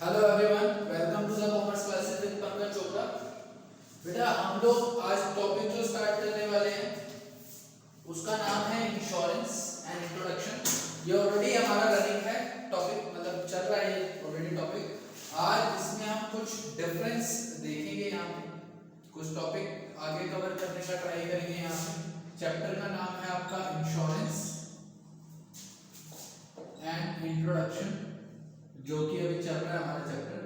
Hello everyone, welcome to the commerce classes with Pankaj Chopra. बेटा हम लोग आज टॉपिक जो स्टार्ट करने वाले हैं उसका नाम है इंश्योरेंस एंड इंट्रोडक्शन। ये ऑलरेडी हमारा रनिंग है टॉपिक, मतलब चल रहा है ऑलरेडी टॉपिक। आज इसमें हम कुछ डिफरेंस देखेंगे, यहाँ पे कुछ टॉपिक आगे कवर करने का ट्राई करेंगे। यहाँ पे चैप्टर का नाम है आपका इंश्योरेंस एंड इंट्रोडक्शन, जो कि अभी चल रहा है हमारा चैप्टर।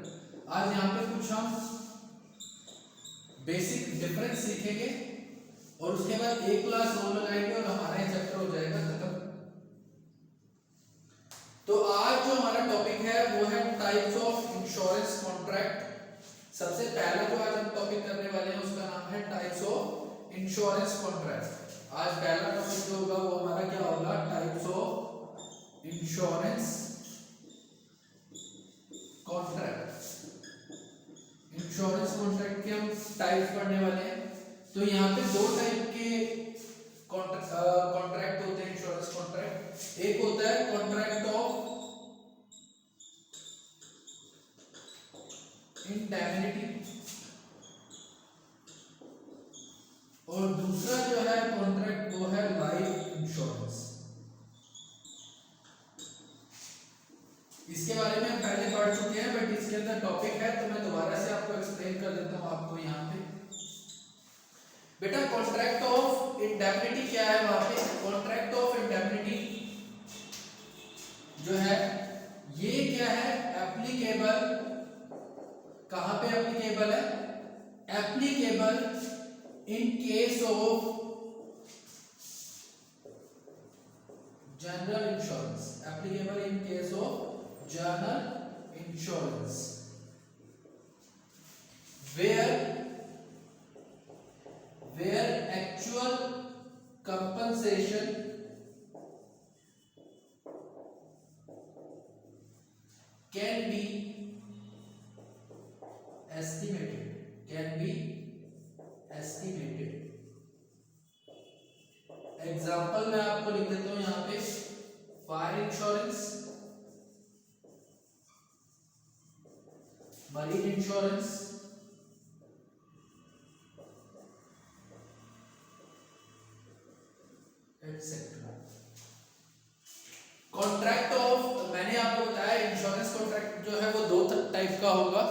आज यहाँ पे कुछ हम बेसिक डिफरेंस सीखेंगे और उसके बाद एक क्लास और लगाएंगे और हमारा ये चैप्टर हो जाएगा खत्म। तो आज जो हमारा टॉपिक है वो है टाइप्स ऑफ इंश्योरेंस कॉन्ट्रैक्ट। सबसे पहला जो आज हम टॉपिक करने वाले हैं उसका नाम है टाइप्स ऑफ इंश्योरेंस कॉन्ट्रैक्ट। आज पहला टॉपिक जो होगा वो हमारा क्या होगा, types of insurance contract. Insurance contract के हम टाइप्स पढ़ने वाले हैं। तो यहाँ पे दो टाइप के कॉन्ट्रैक्ट होते हैं इंश्योरेंस कॉन्ट्रैक्ट। एक होता है कॉन्ट्रैक्ट ऑफ इंडेमनिटी और दूसरा जो है कॉन्ट्रैक्ट वो है लाइफ इंश्योरेंस। इसके बारे में हम पहले पढ़ चुके हैं, बट इसके अंदर टॉपिक है तो मैं दोबारा से आपको एक्सप्लेन कर देता हूं आपको यहाँ पे। बेटा कॉन्ट्रैक्ट ऑफ इंडेमनिटी क्या है, वहां पे कॉन्ट्रैक्ट ऑफ इंडेमनिटी जो है ये क्या है, एप्लीकेबल कहां पे एप्लीकेबल है, applicable in case of general insurance, applicable in case of general insurance where actual compensation can be estimated। Example मैं आपको लिख देता हूं यहां पे, fire insurance, marine insurance, etcetera. Contract of, मैंने आपको बताया इंश्योरेंस कॉन्ट्रैक्ट जो है वो दो टाइप का होगा।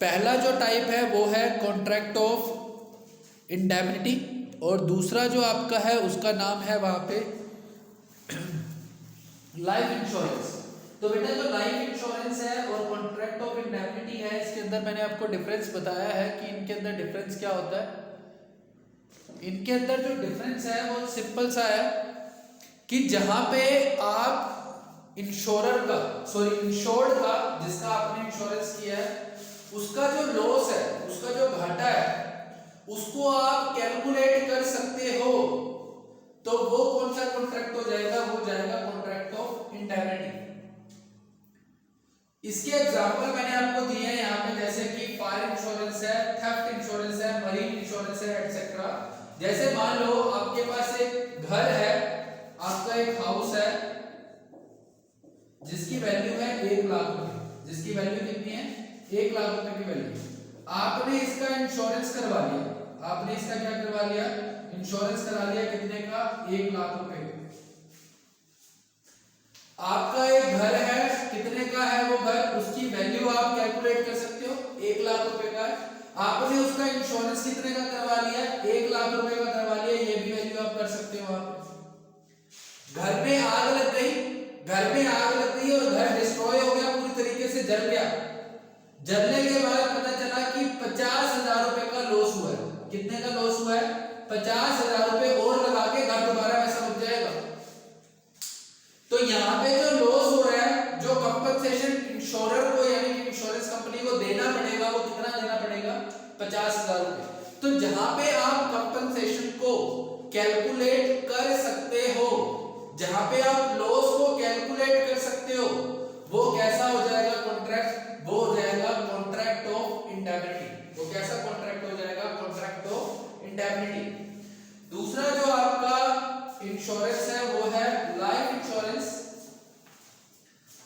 पहला जो टाइप है वो है कॉन्ट्रैक्ट ऑफ इंडेमनिटी और दूसरा जो आपका है उसका नाम है वहां पे लाइफ इंश्योरेंस। तो बेटा जो लाइफ इंश्योरेंस है और कॉन्ट्रैक्ट ऑफ इंडेमनिटी है, इसके अंदर मैंने आपको डिफरेंस बताया है कि इनके अंदर डिफरेंस क्या होता है। इनके अंदर जो डिफरेंस है वो सिंपल सा है कि जहां पे आप इंश्योर्ड का जिसका आपने इंश्योरेंस किया है उसका जो लॉस है, उसका जो घाटा है, उसको आप कैलकुलेट कर सकते हो, तो वो कौन सा कॉन्ट्रैक्ट हो जाएगा, वो जाएगा कॉन्ट्रैक्ट ऑफ इंडेमनिटी। इसके एग्जांपल मैंने आपको दिए हैं यहाँ पे, जैसे कि फायर इंश्योरेंस है, थेफ्ट इंश्योरेंस है, मरीन इंश्योरेंस है, एटसेट्रा। जैसे मान लो आपके पास एक घर है, आपका एक हाउस है जिसकी वैल्यू है 1 लाख रुपए, जिसकी वैल्यू कितनी है, 1 लाख रुपए की वैल्यू। आपने इसका इंश्योरेंस करवा लिया, आपने इसका क्या करवा लिया, इंश्योरेंस करा लिया, कितने का, 1 लाख रुपए। आपका एक घर है, कितने का है वो घर, उसकी वैल्यू आप कैलकुलेट कर सकते हो, 1 लाख रुपए का है। आपने उसका इंश्योरेंस कितने का करवा लिया, 1 लाख रुपए का करवा लिया, ये भी वैल्यू आप कर सकते हो। आप घर में आग लग गई, घर में आग लग गई और घर डिस्ट्रॉय हो गया, पूरी तरीके से जल गया। जलने के बाद पता चला कि 50,000 रुपए का लॉस हुआ है। कितने का लॉस हुआ है, 50,000 रुपए और लगा के घर दोबारा वैसा बन जाएगा। तो यहाँ पे जो लॉस हो रहा है, जो कंपनसेशन इंश्योरर को यानी कि इंश्योरेंस कंपनी को देना पड़ेगा, वो कितना देना पड़ेगा, 50,000 रुपए। तो जहां पे आप कंपनसेशन को कैलकुलेट कर सकते हो, जहां पे आप लॉस को कैलकुलेट कर सकते हो, वो कैसा हो जाएगा कॉन्ट्रैक्ट, वो हो जाएगा कॉन्ट्रैक्ट ऑफ इंडेमनिटी। वो कैसा कॉन्ट्रैक्ट हो जाएगा, कॉन्ट्रैक्ट ऑफ इंडेमनिटी। दूसरा जो आपका इंश्योरेंस है वो है लाइफ इंश्योरेंस।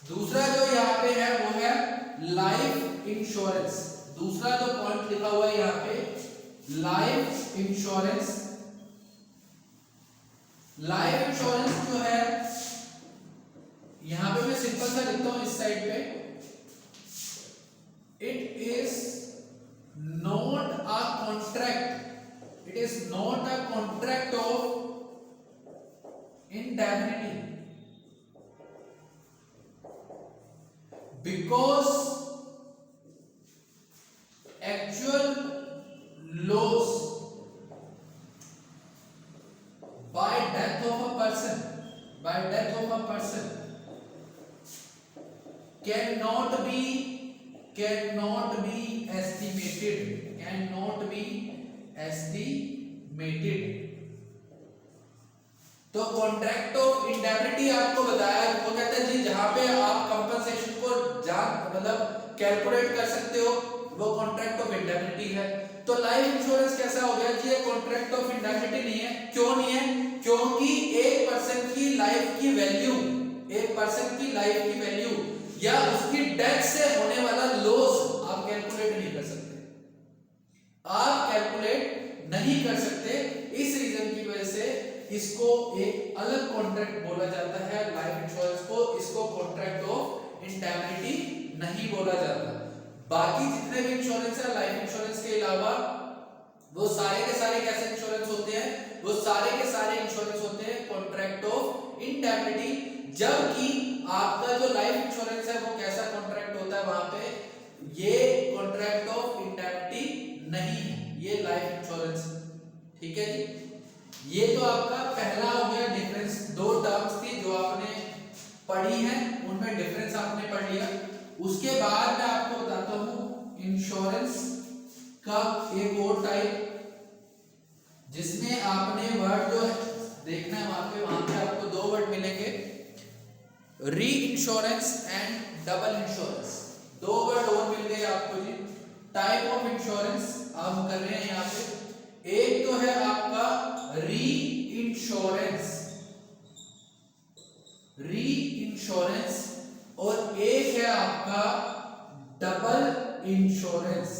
दूसरा जो यहाँ पे है वो है लाइफ इंश्योरेंस, दूसरा जो पॉइंट लिखा हुआ है यहाँ पे लाइफ इंश्योरेंस। लाइफ इंश्योरेंस जो है यहां पे मैं सिंपल सा लिखता हूं इस साइड पे, it is not a contract, it is not a contract of indemnity because actual loss by death of a person cannot be estimated। तो कॉन्ट्रैक्ट ऑफ इंडेमनिटी आपको बताया, वो कहते हैं जी जहां पे आप कंपनसेशन को मतलब कैलकुलेट कर सकते हो वो कॉन्ट्रैक्ट ऑफ इंडेमनिटी है। तो लाइफ इंश्योरेंस कैसा हो गया जी, ये कॉन्ट्रैक्ट ऑफ इंडेमनिटी नहीं है। क्यों नहीं है? क्योंकि एक पर्सन की लाइफ की वैल्यू, एक पर्सन की लाइफ की वैल्यू या उसकी डेथ से होने वाला लॉस आप कैलकुलेट नहीं कर सकते, आप कैलकुलेट नहीं कर सकते। इस रीजन की वजह से इसको एक अलग कॉन्ट्रैक्ट बोला जाता है लाइफ इंश्योरेंस को, इसको कॉन्ट्रैक्ट ऑफ इंडेमनिटी नहीं बोला जाता। बाकी जितने भी इंश्योरेंस है लाइफ इंश्योरेंस के अलावा वो सारे के सारे कैसे इंश्योरेंस होते हैं, वो सारे के सारे इंश्योरेंस होते हैं कॉन्ट्रैक्ट ऑफ इंडेमनिटी। जबकि आपका जो लाइफ इंश्योरेंस है वो कैसा कॉन्ट्रैक्ट होता है, वहां पे ये कॉन्ट्रैक्ट ऑफ इंडेमनिटी नहीं है, ये लाइफ इंश्योरेंस। ठीक है जी, ये तो आपका पहला हो गया डिफरेंस। दो टर्म्स थी जो आपने पढ़ी है, उनमें डिफरेंस आपने पढ़ लिया। उसके बाद मैं आपको बताता हूं इंश्योरेंस का एक और टाइप जिसमें आपने वर्ड जो है देखना है, वहां पे आपको दो वर्ड मिलेंगे, री इंश्योरेंस एंड डबल इंश्योरेंस। दो वर्ड और मिल गए आपको जी। टाइप ऑफ इंश्योरेंस हम कर रहे हैं यहां पे, एक तो है आपका री इंश्योरेंस, री इंश्योरेंस, और एक है आपका डबल इंश्योरेंस।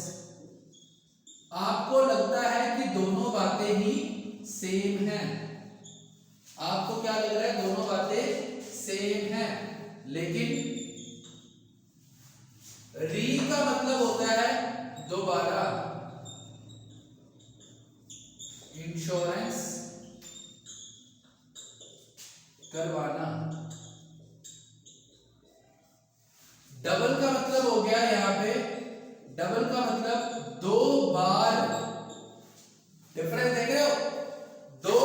आपको लगता है कि दोनों बातें ही सेम हैं, आपको क्या लग रहा है दोनों बातें सेम हैं, लेकिन री का मतलब होता है दोबारा, इंश्योरेंस करवाना। डबल का मतलब हो गया यहां पे, डबल का मतलब दो बार, डिफरेंस देख रहे हो, दो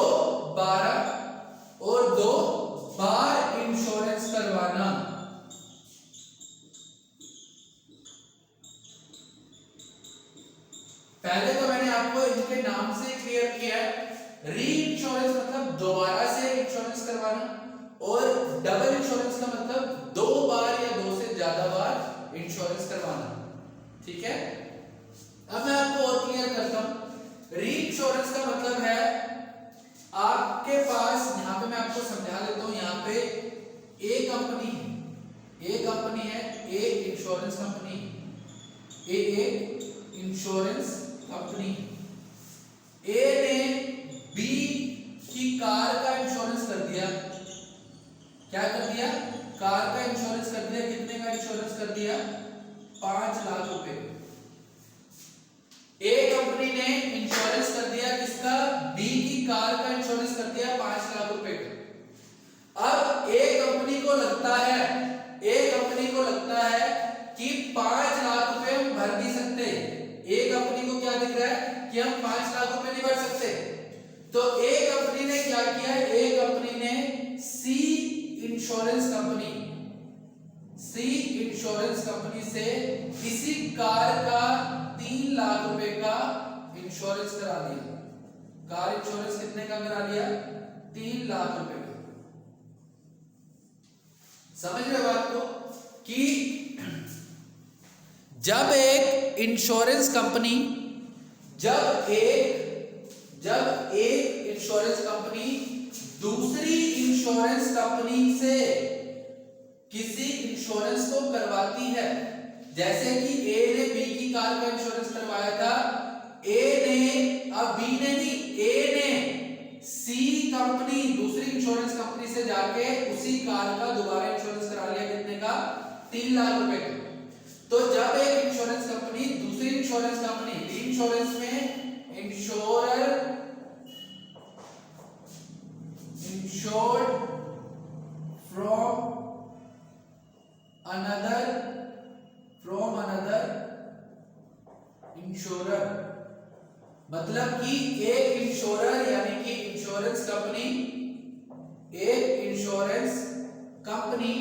बार और दो बार इंश्योरेंस करवाना। पहले तो मैंने आपको इनके नाम से क्लियर किया है, री इंश्योरेंस मतलब दोबारा से इंश्योरेंस करवाना, और डबल इंश्योरेंस का मतलब दो बार या दो से ज्यादा बार इंश्योरेंस करवाना। ठीक है, अब मैं आपको और क्लियर करता हूं। री इंश्योरेंस का मतलब है आपके पास, यहां पे मैं आपको समझा देता हूं, यहां पे एक कंपनी है, एक कंपनी है, एक इंश्योरेंस कंपनी, एक इंश्योरेंस कंपनी। ए ने बी की कार का इंश्योरेंस कर दिया, क्या कर दिया, कार का इंश्योरेंस कर दिया। कितने का इंश्योरेंस कर दिया, 5 लाख रुपए। ए कंपनी ने इंश्योरेंस कर दिया किसका, बी की कार का इंश्योरेंस कर दिया 5 लाख रुपए का। अब ए कंपनी को लगता है, ए कंपनी को लगता है कि 5 लाख रुपए हम भर नहीं सकते। ए कंपनी को क्या दिख रहा है कि हम 5 लाख रुपए नहीं भर सकते, तो ए कंपनी ने क्या किया, ए कंपनी ने सी इंश्योरेंस कंपनी, सी इंश्योरेंस कंपनी से किसी कार का 3 लाख रुपए का इंश्योरेंस करा दिया। कार इंश्योरेंस कितने का करा लिया, 3 लाख रुपए का। समझ रहे बात को, कि जब एक इंश्योरेंस कंपनी, जब एक इंश्योरेंस कंपनी दूसरी इंश्योरेंस कंपनी से किसी इंश्योरेंस को करवाती है, जैसे कि ए ने बी की कार का इंश्योरेंस करवाया था, ए ने, अब बी ने नहीं, ए ने सी कंपनी, दूसरी इंश्योरेंस कंपनी से जाके उसी कार का दोबारा इंश्योरेंस करा लिया, कितने का, 3 लाख रुपए का। तो जब एक इंश्योरेंस कंपनी दूसरी इंश्योरेंस कंपनी, इंश्योरेंस में insurer insured from another insurer, मतलब कि एक इंश्योरर यानी कि इंश्योरेंस कंपनी, एक इंश्योरेंस कंपनी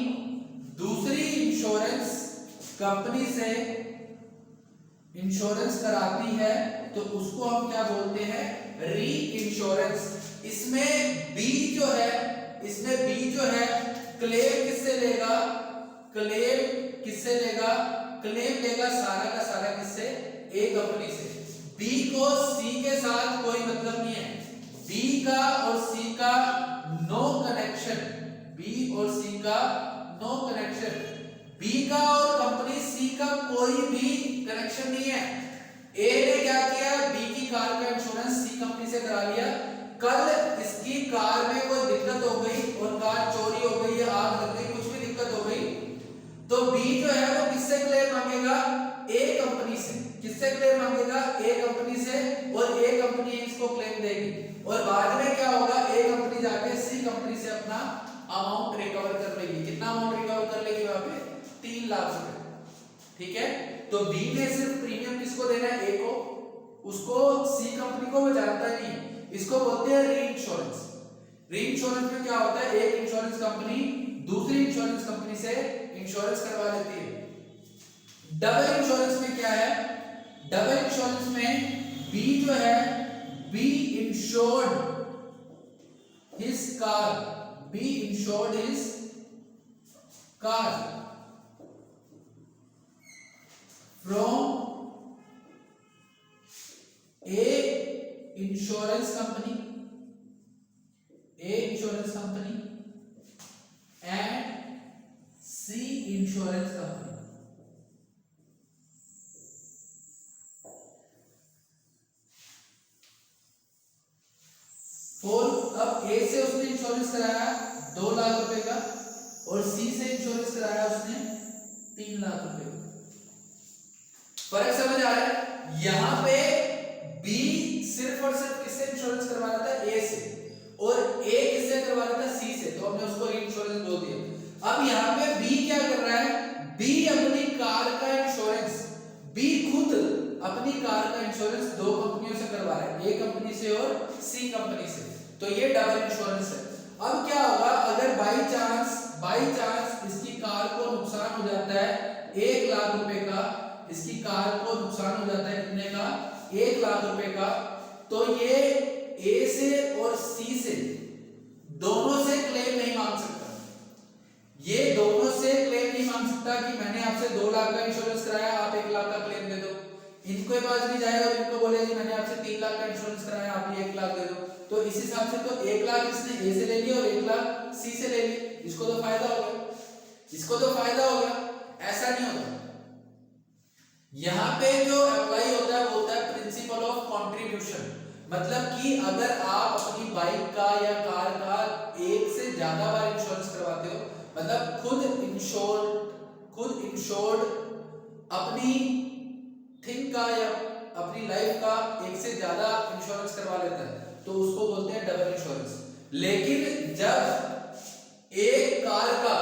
दूसरी इंश्योरेंस कंपनी से इंश्योरेंस कराती है तो उसको हम क्या बोलते हैं, री इंश्योरेंस। इसमें बी जो है क्लेम किससे लेगा, क्लेम लेगा सारा का सारा किससे, ए कंपनी से। बी को सी के साथ कोई मतलब नहीं है, बी का और सी का नो कनेक्शन, बी का और कंपनी सी का कोई भी कनेक्शन नहीं है। ए ने क्या किया, बी की कार का इंश्योरेंस सी कंपनी से करा लिया, कल इसकी कार में कोई दिक्कत हो गई और कार चोरी हो गई या आग लग गई, कुछ भी दिक्कत हो गई, तो बी जो है वो किससे क्लेम मांगेगा, ए कंपनी से। किससे क्लेम मांगेगा, ए कंपनी से, और ए कंपनी इसको क्लेम देगी और बाद में क्या होगा, ए कंपनी जाके सी कंपनी से अपना अमाउंट रिकवर कर लेगी। कितना अमाउंट रिकवर कर लेगी, वहां पे 3 लाख रुपए। ठीक है, तो बी ने सिर्फ प्रीमियम किसको देना है, ए को, उसको सी कंपनी को वो जानता नहीं है। इसको बोलते हैं री इंश्योरेंस। री इंश्योरेंस में क्या होता है, एक इंश्योरेंस कंपनी दूसरी इंश्योरेंस कंपनी से इंश्योरेंस करवा लेती है। डबल इंश्योरेंस में क्या है, डबल इंश्योरेंस में बी जो है, B insured his car, B insured his car from A insurance company and C insurance company. अब ए से उसने इंश्योरेंस कराया 2 लाख रुपए का और सी से इंश्योरेंस कराया उसने 3 लाख रुपए का। फर्क समझ आ रहा है, यहां पे बी सिर्फ और सिर्फ किससे इंश्योरेंस करवा रहा था, ए से, और ए किससे करवा रहा था, सी से, तो हमने उसको री इंश्योरेंस बोल दिया। अब यहां पे बी क्या कर रहा है, बी अपनी कार का इंश्योरेंस, बी खुद अपनी कार का इंश्योरेंस 2 कंपनियों से करवा रहा है, ए कंपनी से और सी कंपनी से, तो ये डबल इंश्योरेंस है। अब क्या होगा, अगर बाई चांस इसकी कार को नुकसान हो जाता है 1 लाख रुपए का, इसकी कार को नुकसान हो जाता है कितने का, 1 लाख रुपए का, तो ये ए से और सी से दोनों से क्लेम नहीं मांग सकता। ये दोनों से क्लेम नहीं मांग सकता कि मैंने आपसे 2 लाख का इंश्योरेंस कराया, आप 1 लाख का क्लेम दे दो। इनके पास भी जाएगा और इनको बोले जी मैंने आपसे 3 लाख का इंश्योरेंस कराया, आप ये 1 लाख दे दो, तो इस हिसाब से तो 1 लाख इसने ए से ले लिया और 1 लाख सी से ले लिया, इसको तो फायदा हो गया, ऐसा नहीं होता। यहां पे जो अप्लाई होता है वो होता है प्रिंसिपल ऑफ कंट्रीब्यूशन, मतलब कि अगर आप अपनी बाइक का या कार का एक से ज्यादा बार इंश्योरेंस करवाते हो, मतलब खुद इंश्योर्ड अपनी थिंग का या अपनी लाइफ का एक से ज्यादा इंश्योरेंस करवा लेता है, तो उसको बोलते हैं डबल इंश्योरेंस। लेकिन जब एक कार का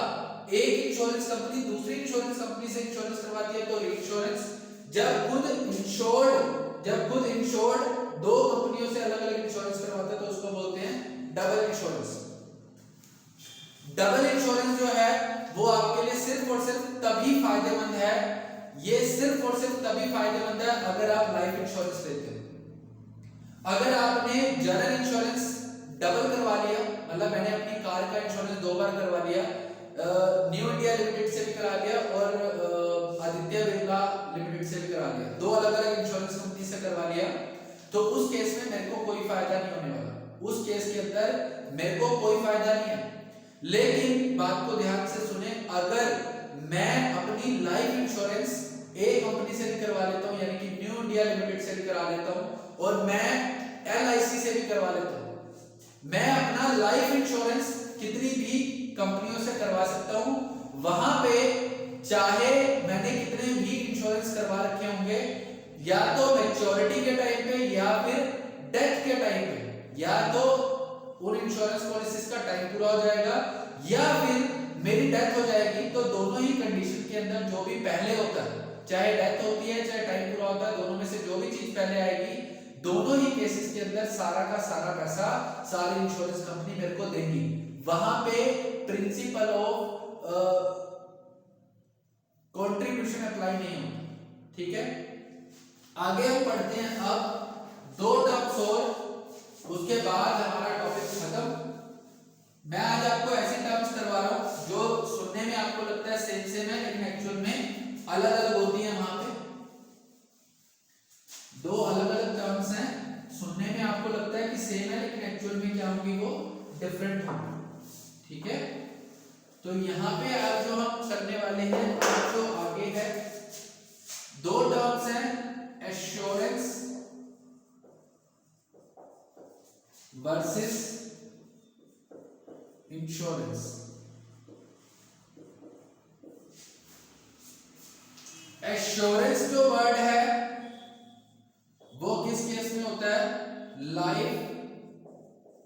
एक इंश्योरेंस कंपनी दूसरी इंश्योरेंस कंपनी से इंश्योरेंस करवाती है तो री इंश्योरेंस, जब खुद इंश्योर्ड 2 कंपनियों से अलग अलग इंश्योरेंस करवाता है तो उसको बोलते हैं डबल इंश्योरेंस। डबल इंश्योरेंस जो है वो आपके लिए सिर्फ और सिर्फ तभी फायदेमंद है, ये सिर्फ और सिर्फ तभी फायदेमंद है अगर आप लाइफ इंश्योरेंस लेते हो। अगर आपने जनरल इंश्योरेंस डबल करवा लिया, मतलब मैंने अपनी कार का इंश्योरेंस 2 बार करवा लिया, न्यू इंडिया लिमिटेड से भी करा लिया और आदित्य बिरला लिमिटेड से भी करा लिया, 2 अलग अलग इंश्योरेंस कंपनी से करवा लिया, तो उस केस में मेरे को कोई फायदा नहीं होने वाला, उस केस के अंदर मेरे को कोई फायदा नहीं है। लेकिन बात को ध्यान से सुने, अगर मैं अपनी लाइफ इंश्योरेंस ए कंपनी से भी करवा लेता हूँ, यानी कि न्यू इंडिया लिमिटेड से भी करा लेता हूँ, और मैं LIC से भी करवा लेता हूँ। मैं अपना लाइफ इंश्योरेंस कितनी भी कंपनियों से करवा सकता हूँ। वहां पे चाहे मैंने कितने भी इंश्योरेंस करवा रखे होंगे, या तो मैच्योरिटी के टाइम पे या फिर डेथ के टाइम पे, या तो उन इंश्योरेंस पॉलिसीज का टाइम पूरा हो जाएगा या फिर मेरी डेथ हो जाएगी, तो दोनों ही कंडीशन के अंदर जो भी पहले होता है, चाहे डेथ होती है चाहे टाइम पूरा होता है, दोनों में से जो भी चीज पहले आएगी, दोनों ही केसेस के अंदर सारा का सारा पैसा सारी इंश्योरेंस कंपनी मेरे को देंगी। वहां पे प्रिंसिपल ऑफ कंट्रीब्यूशन अप्लाई नहीं होता। ठीक है, आगे हम पढ़ते हैं अब 2 टर्म्स और, उसके बाद हमारा टॉपिक खत्म। मैं आज आपको ऐसे टर्म्स करवा रहा हूं जो सुनने में आपको लगता है सेम है, लेकिन एक्चुअल में अलग अलग होती है। वहां पे 2 अलग अलग टर्म्स हैं, सुनने में आपको लगता है कि सेम है, लेकिन एक्चुअल में क्या होगी, वो डिफरेंट होगी। ठीक है, तो यहाँ पे आज जो हम करने वाले हैं, जो आगे है 2 टर्म्स हैं, एश्योरेंस वर्सेस इंश्योरेंस। एश्योरेंस जो वर्ड है वो किस केस में होता है, लाइफ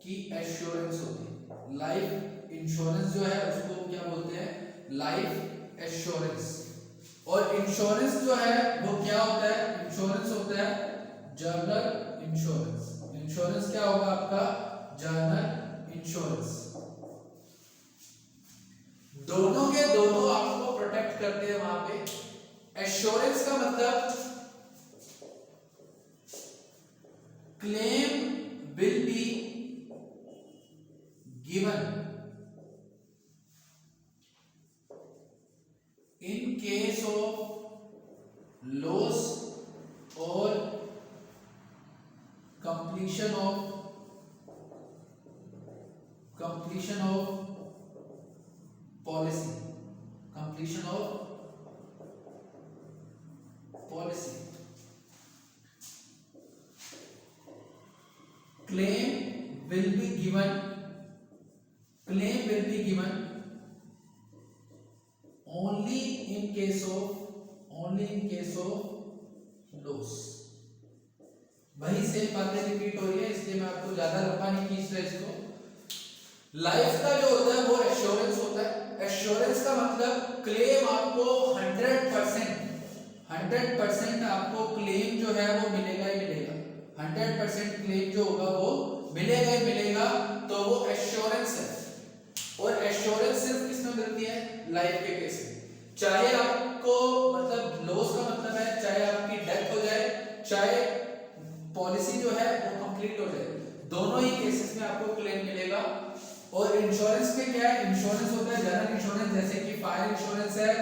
की एश्योरेंस होती है। लाइफ इंश्योरेंस जो है उसको क्या बोलते हैं, लाइफ एश्योरेंस। और इंश्योरेंस जो है वो क्या होता है, इंश्योरेंस होता है जनरल इंश्योरेंस। इंश्योरेंस क्या होगा आपका, जनरल इंश्योरेंस। दोनों के दोनों आपको प्रोटेक्ट करते हैं। वहां पे एश्योरेंस का मतलब claim will be given in case of loss or completion of policy, completion of policy. Claim will be given only in case of loss। वही सेम बातें रिपीट हो रही है, इसलिए मैं आपको ज्यादा लंबा नहीं खींच रहा इसको। लाइफ का जो होता है वो एश्योरेंस होता है। एश्योरेंस का मतलब क्लेम आपको 100% आपको क्लेम जो है वो मिलेगा ही मिलेगा। 100% क्लेम जो होगा वो मिलेगा ही मिलेगा, तो वो एश्योरेंस है। और एश्योरेंस सिर्फ किसमें मिलती है, लाइफ के केस में। चाहे आपको मतलब लॉस का मतलब है चाहे आपकी डेथ हो जाए, चाहे पॉलिसी जो है वो कंप्लीट हो जाए, दोनों ही केसेस में आपको क्लेम मिलेगा। और इंश्योरेंस में क्या है, इंश्योरेंस होता है जनरल इंश्योरेंस, जैसे कि फायर इंश्योरेंस है,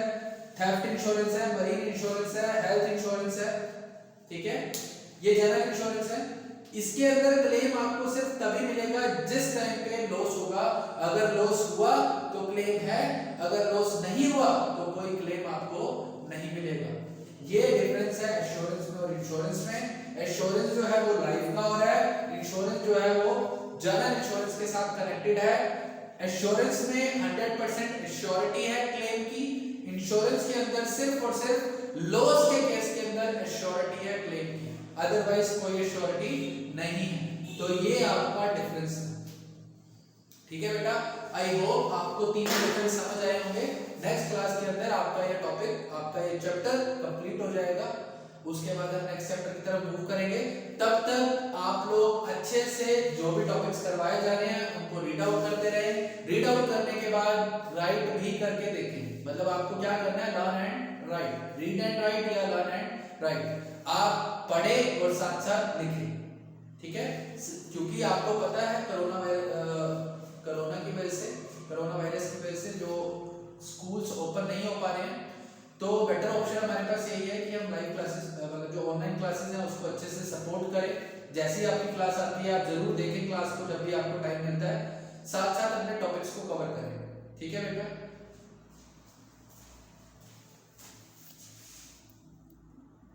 थेफ्ट इंश्योरेंस है, मरीन इंश्योरेंस है, हेल्थ इंश्योरेंस है। ठीक है, ये जनरल इंश्योरेंस है। इसके अंदर क्लेम आपको सिर्फ तभी मिलेगा जिस टाइम पे लॉस होगा। अगर लॉस हुआ तो क्लेम है, अगर लॉस नहीं हुआ तो कोई क्लेम आपको नहीं मिलेगा। ये डिफरेंस है एश्योरेंस में और इंश्योरेंस में। एश्योरेंस जो है वो लाइफ का हो रहा है, इंश्योरेंस जो है वो जनरल इंश्योरेंस के साथ कनेक्टेड है। एश्योरेंस में 100% एश्योरिटी है क्लेम की, इंश्योरेंस के अंदर सिर्फ और सिर्फ लॉस के केस के अंदर एश्योरिटी है क्लेम की, अदरवाइज कोई एश्योरिटी नहीं है। तो ये आपका डिफरेंस है। ठीक है बेटा, आई होप आपको 3 डिफरेंस समझ आए होंगे। नेक्स्ट क्लास के अंदर आपका ये टॉपिक, आपका ये चैप्टर कंप्लीट हो जाएगा। उसके बाद हम नेक्स्ट चैप्टर की तरफ मूव करेंगे। तब तक आप लोग अच्छे से जो भी टॉपिक्स करवाए जा रहे हैं उनको रीड आउट करते रहें। रीड आउट करने के बाद राइट भी करके देखें। मतलब आपको क्या करना है, learn and right, read and right या लर्न एंड राइट। आप पढ़े और साथ साथ लिखें। ठीक है, क्योंकि आपको पता है कोरोना वायरस की वजह से जो स्कूल्स ओपन नहीं हो पा रहे हैं, तो बेटर ऑप्शन हमारे पास यही है कि हम लाइव क्लासेस मतलब जो ऑनलाइन क्लासेस हैं उसको अच्छे से सपोर्ट करें। जैसे ही आपकी क्लास आती है आप जरूर देखें क्लास को, जब भी आपको टाइम मिलता है, साथ साथ अपने टॉपिक्स को कवर करें। ठीक है बेटा,